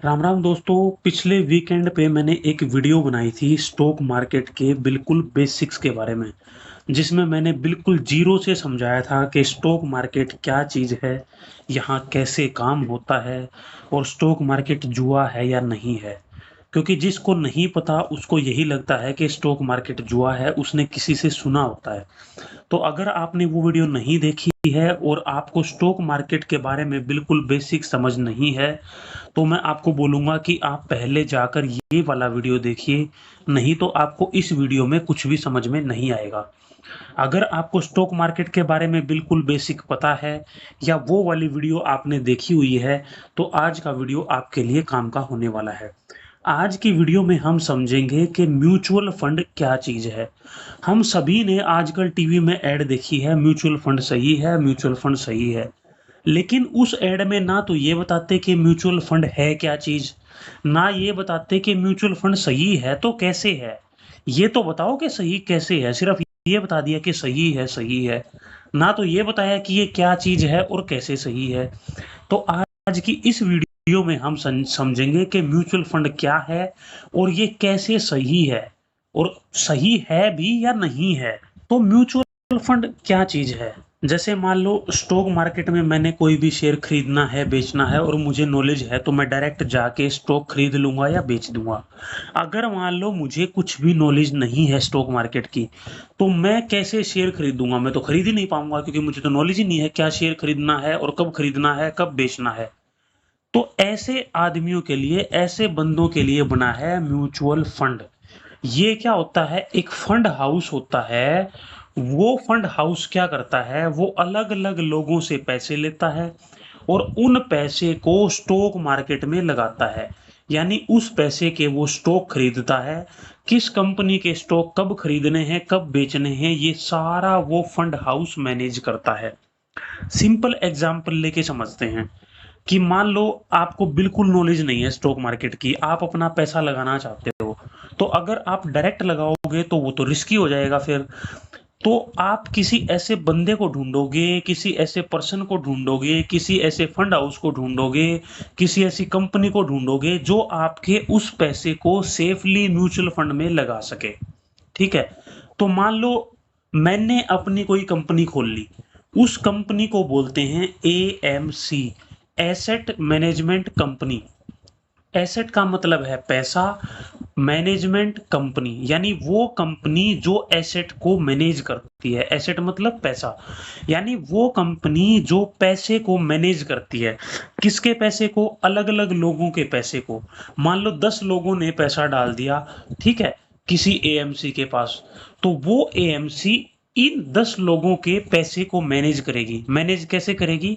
राम राम दोस्तों। पिछले वीकेंड पे मैंने एक वीडियो बनाई थी स्टॉक मार्केट के बिल्कुल बेसिक्स के बारे में, जिसमें मैंने बिल्कुल जीरो से समझाया था कि स्टॉक मार्केट क्या चीज़ है, यहाँ कैसे काम होता है और स्टॉक मार्केट जुआ है या नहीं है। क्योंकि जिसको नहीं पता उसको यही लगता है कि स्टॉक मार्केट जुआ है, उसने किसी से सुना होता है। तो अगर आपने वो वीडियो नहीं देखी है और आपको स्टॉक मार्केट के बारे में बिल्कुल बेसिक समझ नहीं है, तो मैं आपको बोलूँगा कि आप पहले जाकर ये वाला वीडियो देखिए, नहीं तो आपको इस वीडियो में कुछ भी समझ में नहीं आएगा। अगर आपको स्टॉक मार्केट के बारे में बिल्कुल बेसिक पता है या वो वाली वीडियो आपने देखी हुई है, तो आज का वीडियो आपके लिए काम का होने वाला है। आज की वीडियो में हम समझेंगे कि म्यूचुअल फंड क्या चीज़ है। हम सभी ने आजकल टीवी में ऐड देखी है, म्यूचुअल फंड सही है, म्यूचुअल फंड सही है। लेकिन उस ऐड में ना तो ये बताते कि म्यूचुअल फंड है क्या चीज, ना ये बताते कि म्यूचुअल फंड सही है तो कैसे है। ये तो बताओ कि सही कैसे है, सिर्फ ये बता दिया कि सही है सही है, ना तो ये बताया कि ये क्या चीज है और कैसे सही है। तो आज की इस वीडियो में हम समझेंगे कि म्यूचुअल फंड क्या है और ये कैसे सही है, और सही है भी या नहीं है। तो म्यूचुअल फंड क्या चीज है। जैसे मान लो स्टॉक मार्केट में मैंने कोई भी शेयर खरीदना है बेचना है और मुझे नॉलेज है, तो मैं डायरेक्ट जाके स्टॉक खरीद लूंगा या बेच दूंगा। अगर मान लो मुझे कुछ भी नॉलेज नहीं है स्टॉक मार्केट की, तो मैं कैसे शेयर खरीदूंगा, मैं तो खरीद ही नहीं पाऊंगा, क्योंकि मुझे तो नॉलेज ही नहीं है क्या शेयर खरीदना है और कब खरीदना है कब बेचना है। तो ऐसे आदमियों के लिए, ऐसे बंदों के लिए बना है म्यूचुअल फंड। ये क्या होता है, एक फंड हाउस होता है। वो फंड हाउस क्या करता है, वो अलग अलग लोगों से पैसे लेता है और उन पैसे को स्टॉक मार्केट में लगाता है। यानी उस पैसे के वो स्टॉक खरीदता है। किस कंपनी के स्टॉक कब खरीदने हैं कब बेचने हैं, ये सारा वो फंड हाउस मैनेज करता है। सिंपल एग्जांपल लेके समझते हैं कि मान लो आपको बिल्कुल नॉलेज नहीं है स्टॉक मार्केट की, आप अपना पैसा लगाना चाहते हो। तो अगर आप डायरेक्ट लगाओगे तो वो तो रिस्की हो जाएगा फिर। तो आप किसी ऐसे बंदे को ढूंढोगे, किसी ऐसे पर्सन को ढूंढोगे, किसी ऐसे फंड हाउस को ढूंढोगे, किसी ऐसी कंपनी को ढूंढोगे जो आपके उस पैसे को सेफली म्यूचुअल फंड में लगा सके। ठीक है। तो मान लो मैंने अपनी कोई कंपनी खोल ली, उस कंपनी को बोलते हैं AMC, asset management company. Asset का मतलब है पैसा, मैनेजमेंट कंपनी यानी वो कंपनी जो एसेट को मैनेज करती है। एसेट मतलब पैसा, यानी वो कंपनी जो पैसे को मैनेज करती है। किसके पैसे को, अलग अलग लोगों के पैसे को। मान लो 10 लोगों ने पैसा डाल दिया, ठीक है, किसी एएमसी के पास, तो वो एएमसी इन 10 लोगों के पैसे को मैनेज करेगी। मैनेज कैसे करेगी,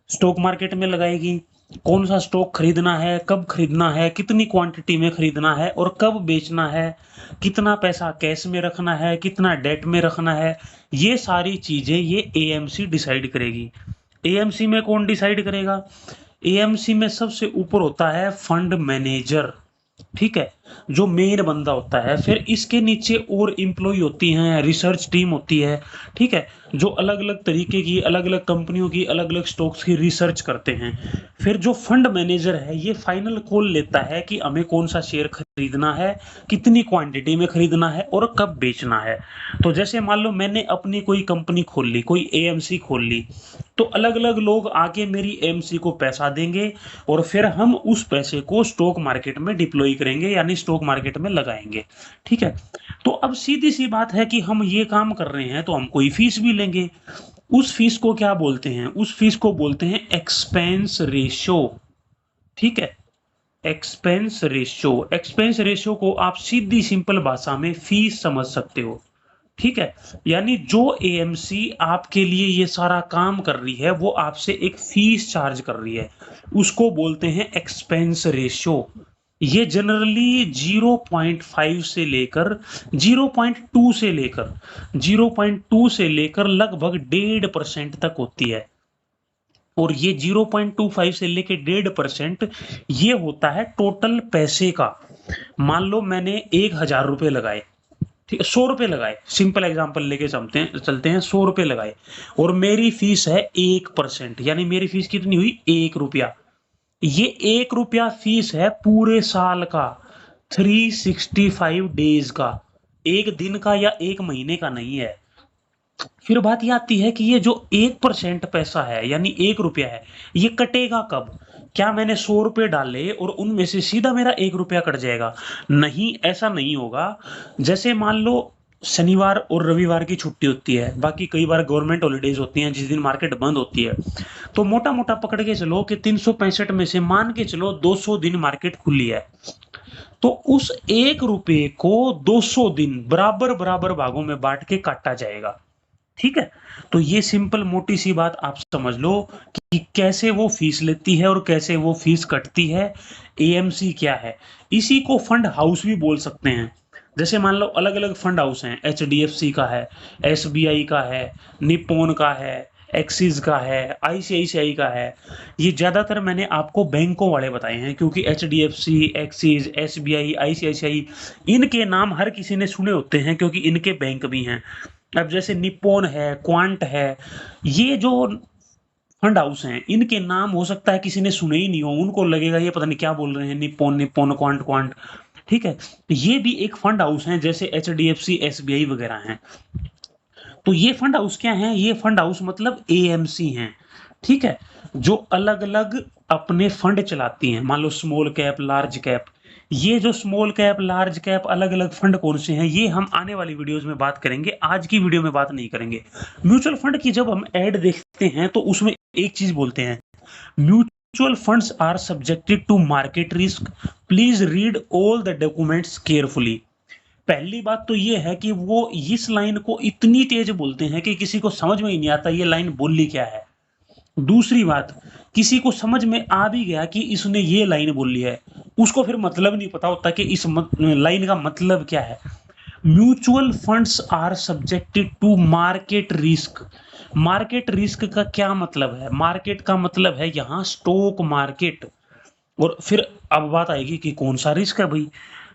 स्टॉक मार्केट में लगाएगी, कौन सा स्टॉक खरीदना है कब खरीदना है, कितनी क्वांटिटी में खरीदना है और कब बेचना है, कितना पैसा कैश में रखना है कितना डेट में रखना है, ये सारी चीजें ये एएमसी डिसाइड करेगी। एएमसी में कौन डिसाइड करेगा, एएमसी में सबसे ऊपर होता है फंड मैनेजर। ठीक है, जो मेन बंदा होता है। फिर इसके नीचे और एम्प्लॉय होती हैं, रिसर्च टीम होती है। ठीक है, जो अलग अलग तरीके की, अलग अलग कंपनियों की, अलग अलग स्टॉक्स की रिसर्च करते हैं। फिर जो फंड मैनेजर है ये फाइनल कॉल लेता है कि हमें कौन सा शेयर खरीदना है, कितनी क्वांटिटी में खरीदना है और कब बेचना है। तो जैसे मान लो मैंने अपनी कोई कंपनी खोल ली, कोई एएमसी खोल ली, तो अलग अलग लोग आके मेरी एएमसी को पैसा देंगे और फिर हम उस पैसे को स्टॉक मार्केट में डिप्लॉय करेंगे, यानी स्टॉक मार्केट में लगाएंगे। ठीक है। तो अब सीधी सी बात है कि हम ये काम कर रहे हैं तो हम कोई फीस भी लेंगे। उस फीस को क्या बोलते हैं, उस फीस को बोलते हैं एक्सपेंस रेशो। ठीक है, एक्सपेंस रेशो। एक्सपेंस रेशो को आप सीधी सिंपल भाषा में फीस समझ सकते हो। ठीक है, यानी जो एएमसी आपके लिए ये सारा काम कर रही है वो आपसे एक फीस चार्ज कर रही है, उसको बोलते हैं एक्सपेंस रेशो। ये जनरली 0.5 से लेकर 0.2 से लेकर 0.2 से लेकर लगभग 1.5% तक होती है। और ये 0.25 से लेकर 1.5% ये होता है टोटल पैसे का। मान लो मैंने 1,000 रुपए लगाए, ठीक है, 100 रुपए लगाए, सिंपल एग्जांपल लेके चलते हैं 100 रुपए लगाए और मेरी फीस है 1%, यानी मेरी फीस कितनी हुई, 1 रुपया। ये 1 रुपया फीस है पूरे साल का, 365 डेज का, 1 दिन का या 1 महीने का नहीं है। फिर बात ये आती है कि ये जो 1% पैसा है यानी 1 रुपया है, ये कटेगा कब? क्या मैंने 100 रुपए डाले और उनमें से सीधा मेरा 1 रुपया कट जाएगा? नहीं, ऐसा नहीं होगा। जैसे मान लो शनिवार और रविवार की छुट्टी होती है, बाकी कई बार गवर्नमेंट हॉलिडेज होती हैं जिस दिन मार्केट बंद होती है, तो मोटा-मोटा पकड़ के चलो कि 365 में से मान के चलो 200 दिन मार्केट खुली है। तो उस 1 रुपए को 200 दिन बराबर-बराबर भागों में बाँट के काटा जाएगा। ठीक है? तो ये सिंपल मोटी सी बात आप समझ लो कि कैसे वो फीस लेती है और कैसे वो फीस कटती है, एएमसी क्या है। इसी को फंड हाउस भी बोल सकते हैं। जैसे मान लो अलग-अलग फंड हाउस हैं, एचडीएफसी का है, एसबीआई का है, निप्पॉन का है, एक्सिस का है, आईसीआईसीआई का है। ये ज़्यादातर मैंने आपको बैंकों वाले बताए हैं क्योंकि एचडीएफसी, एक्सिस, एसबीआई, आईसीआईसीआई इनके नाम हर किसी ने सुने होते हैं क्योंकि इनके बैंक भी हैं। अब जैसे निप्पॉन है, क्वांट है, ये जो फंड हाउस हैं, इनके नाम हो सकता है किसी ने सुने ही नहीं हो, उनको लगेगा ये पता नहीं क्या बोल रहे हैं, निप्पॉन निप्पॉन, क्वांट क्वांट, ठीक है? ये भी एक फंड हाउस हैं जैसे एचडीएफसी, एसबीआई वगैरह हैं। तो ये फंड हाउस क्या हैं? ये फंड हाउस मतलब एएमसी हैं, ठीक है? जो अलग-अलग अपने फंड चलाती हैं, मान लो स्मॉल कैप, लार्ज कैप। ये जो स्मॉल कैप, लार्ज कैप अलग-अलग फंड कौन से हैं, ये हम आने वाली वीडियोज़ में बात करेंगे, आज की वीडियो में बात नहीं करेंगे। म्यूचुअल फंड की जब हम ऐड देखते हैं तो उसमें एक चीज़ बोलते हैं, mutual funds are subjected to market risk, please read all the documents carefully. पहली बात तो ये है कि वो इस लाइन को इतनी तेज बोलते हैं कि किसी को समझ में ही नहीं आता ये लाइन बोली क्या है। दूसरी बात, किसी को समझ में आ भी गया कि इसने ये लाइन बोली है, उसको फिर मतलब नहीं पता होता कि इस लाइन का मतलब क्या है। Mutual funds are subjected to market risk. Market risk का क्या मतलब है? मार्केट का मतलब है यहाँ स्टॉक मार्केट। और फिर अब बात आएगी कि कौन सा रिस्क है भाई।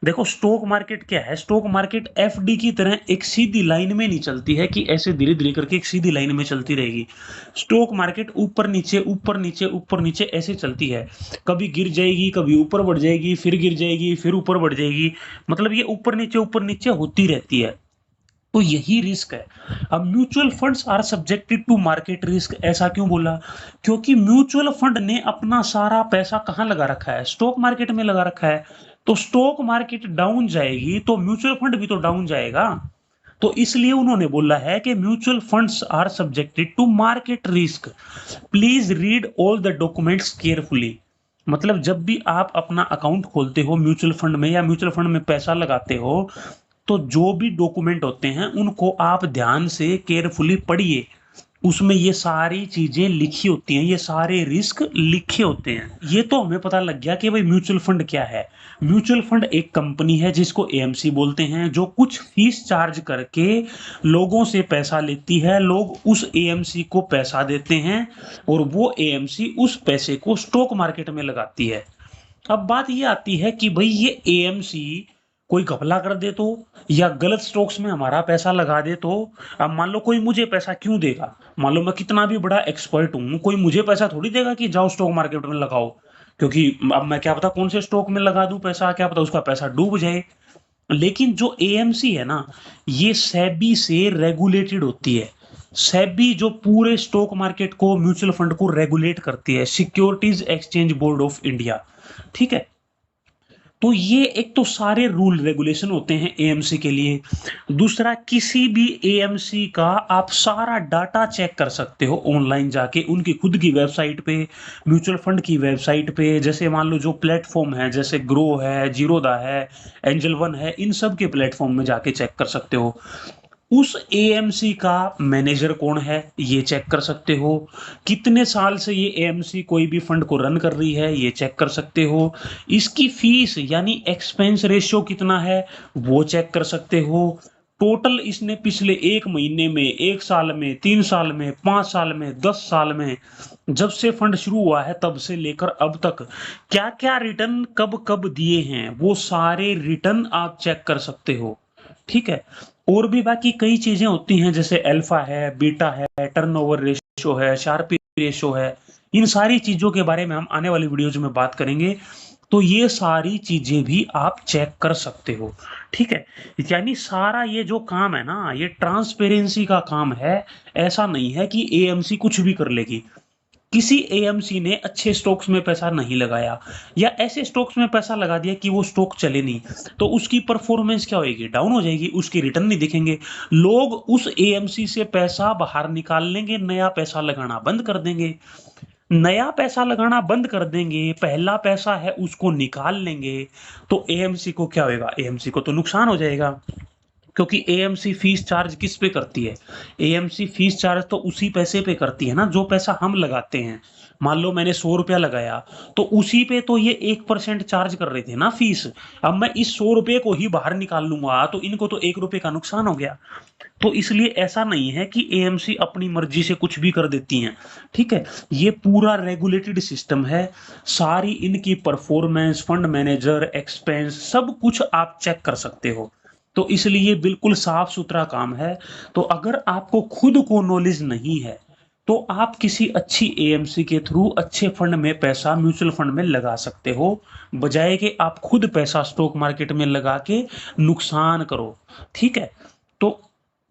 देखो स्टॉक मार्केट क्या है, स्टॉक मार्केट एफडी की तरह एक सीधी लाइन में नहीं चलती है कि ऐसे धीरे धीरे करके एक सीधी लाइन में चलती रहेगी। स्टॉक मार्केट ऊपर नीचे ऊपर नीचे ऊपर नीचे ऐसे चलती है, कभी गिर जाएगी, कभी ऊपर बढ़ जाएगी, फिर गिर जाएगी, फिर ऊपर बढ़ जाएगी, मतलब ये ऊपर नीचे होती रहती है। तो यही रिस्क है। अब mutual funds are subjected to market risk, ऐसा क्यों बोला? क्योंकि म्यूचुअल फंड ने अपना सारा पैसा कहाँ लगा रखा है? स्टॉक मार्केट में लगा रखा है। तो स्टॉक मार्केट डाउन जाएगी तो म्यूचुअल फंड भी तो डाउन जाएगा। तो इसलिए उन्होंने बोला है कि mutual funds are subjected to market risk, please read all the documents carefully. मतलब जब भी आप अपना अकाउंट खोलते हो म्यूचुअल फंड में या म्यूचुअल फंड में पैसा लगाते हो, तो जो भी डॉक्यूमेंट होते हैं उनको आप ध्यान से केयरफुली पढ़िए। उसमें ये सारी चीजें लिखी होती हैं, ये सारे रिस्क लिखे होते हैं। ये तो हमें पता लग गया कि भाई म्यूचुअल फंड क्या है। म्यूचुअल फंड एक कंपनी है जिसको एएमसी बोलते हैं, जो कुछ फीस चार्ज करके लोगों से पैसा लेती है, लोग उस एएमसी को पैसा देते हैं और वो एएमसी उस पैसे को स्टॉक मार्केट में लगाती है। अब बात ये आती है कि भाई ये एएमसी कोई घपला कर दे तो, या गलत स्टॉक्स में हमारा पैसा लगा दे तो। अब मान लो कोई मुझे पैसा क्यों देगा? मान लो मैं कितना भी बड़ा एक्सपर्ट हूँ, कोई मुझे पैसा थोड़ी देगा कि जाओ स्टॉक मार्केट में लगाओ, क्योंकि अब मैं क्या पता कौन से स्टॉक में लगा दूं पैसा, क्या पता उसका पैसा डूब जाए। लेकिन जो एएमसी है ना, ये सेबी से रेगुलेटेड होती है। सेबी जो पूरे स्टॉक मार्केट को, म्यूचुअल फंड को रेगुलेट करती है, securities exchange board of India, ठीक है? तो ये एक तो सारे रूल रेगुलेशन होते हैं एएमसी के लिए। दूसरा, किसी भी एएमसी का आप सारा डाटा चेक कर सकते हो ऑनलाइन जाके उनकी खुद की वेबसाइट पे, म्यूचुअल फंड की वेबसाइट पे। जैसे मान लो जो प्लेटफॉर्म है, जैसे ग्रो है, जीरोदा है, एंजल वन है, इन सब के प्लेटफॉर्म में जाके चेक कर सकते हो। उस एएमसी का मैनेजर कौन है ये चेक कर सकते हो। कितने साल से ये एएमसी कोई भी फंड को रन कर रही है ये चेक कर सकते हो। इसकी फीस यानी एक्सपेंस रेशियो कितना है वो चेक कर सकते हो। टोटल इसने पिछले 1 महीने में, 1 साल में, 3 साल में, 5 साल में, 10 साल में, जब से फंड शुरू हुआ है तब से लेकर अब तक क्या क्या रिटर्न कब कब दिए हैं, वो सारे रिटर्न आप चेक कर सकते हो, ठीक है? और भी बाकी कई चीजें होती हैं जैसे अल्फा है, बीटा है, टर्नओवर रेशियो है, शार्पी रेशियो है। इन सारी चीज़ों के बारे में हम आने वाली वीडियोज़ में बात करेंगे। तो ये सारी चीज़ें भी आप चेक कर सकते हो, ठीक है? यानी सारा ये जो काम है ना, ये ट्रांसपेरेंसी का काम है। ऐसा नहीं है कि एएमसी कुछ भी कर लेगी। किसी एएमसी ने अच्छे स्टॉक्स में पैसा नहीं लगाया या ऐसे स्टॉक्स में पैसा लगा दिया कि वो स्टॉक चले नहीं, तो उसकी परफॉर्मेंस क्या होएगी? डाउन हो जाएगी, उसके रिटर्न नहीं दिखेंगे। लोग उस एएमसी से पैसा बाहर निकाल लेंगे, नया पैसा लगाना बंद कर देंगे। नया पैसा लगाना बंद कर देंगे, पहला पैसा है उसको निकाल लेंगे, तो एएमसी को क्या होएगा? एएमसी को तो नुकसान हो जाएगा। क्योंकि एएमसी फीस चार्ज किस पे करती है? एएमसी फीस चार्ज तो उसी पैसे पे करती है ना, जो पैसा हम लगाते हैं। मान लो मैंने ₹100 लगाया, तो उसी पे तो ये 1% चार्ज कर रहे थे ना फीस। अब मैं इस ₹100 को ही बाहर निकाल लूँगा, तो इनको तो ₹1 का नुकसान हो गया। तो इसलिए ऐसा नहीं है कि एएमसी अपनी मर्ज़ी से कुछ भी कर देती हैं, ठीक है? ये पूरा रेगुलेटेड सिस्टम है। सारी इनकी परफ़ॉर्मेंस, फंड मैनेजर, एक्सपेंस सब कुछ आप चेक कर सकते हो। तो इसलिए बिल्कुल साफ-सुथरा काम है। तो अगर आपको खुद को नॉलेज नहीं है, तो आप किसी अच्छी एएमसी के थ्रू अच्छे फंड में पैसा म्यूचुअल फंड में लगा सकते हो, बजाए कि आप खुद पैसा स्टॉक मार्केट में लगा के नुकसान करो, ठीक है? तो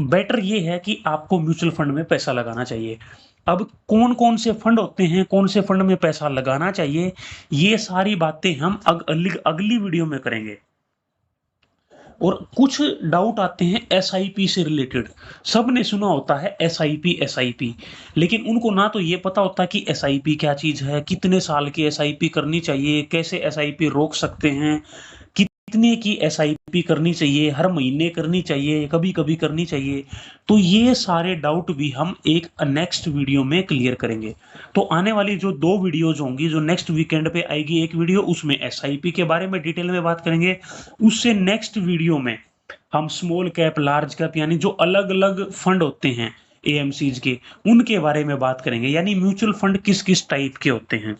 बेटर ये है कि आपको म्यूचुअल फंड में पैसा लगाना चाहिए। अब कौन-कौन से फंड होते हैं, कौन से फंड में पैसा लगाना चाहिए, ये सारी बातें हम अगली वीडियो में करेंगे। और कुछ डाउट आते हैं एसआईपी से रिलेटेड। सबने सुना होता है एसआईपी एसआईपी, लेकिन उनको ना तो ये पता होता कि एसआईपी क्या चीज़ है, कितने साल की एसआईपी करनी चाहिए, कैसे एसआईपी रोक सकते हैं, कितने की एसआईपी करनी चाहिए, हर महीने करनी चाहिए, कभी-कभी करनी चाहिए। तो ये सारे डाउट भी हम एक नेक्स्ट वीडियो में क्लियर करेंगे। तो आने वाली जो 2 वीडियोज़ होंगी, जो नेक्स्ट वीकेंड पे आएगी एक वीडियो, उसमें एसआईपी के बारे में डिटेल में बात करेंगे। उससे नेक्स्ट वीडियो में हम स्मॉल कैप, लार्ज कैप यानी जो अलग-अलग फंड होते हैं एएमसीज़ के, उनके बारे में बात करेंगे। यानी म्यूचुअल फंड किस-किस टाइप के होते हैं।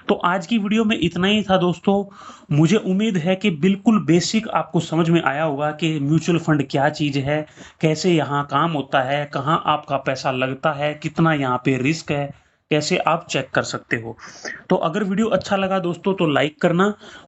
तो आज की वीडियो में इतना ही था दोस्तों। मुझे उम्मीद है कि बिल्कुल बेसिक आपको समझ में आया होगा कि म्यूचुअल फंड क्या चीज़ है, कैसे यहाँ काम होता है, कहाँ आपका पैसा लगता है, कितना यहाँ पे रिस्क है, कैसे आप चेक कर सकते हो। तो अगर वीडियो अच्छा लगा दोस्तों तो लाइक करना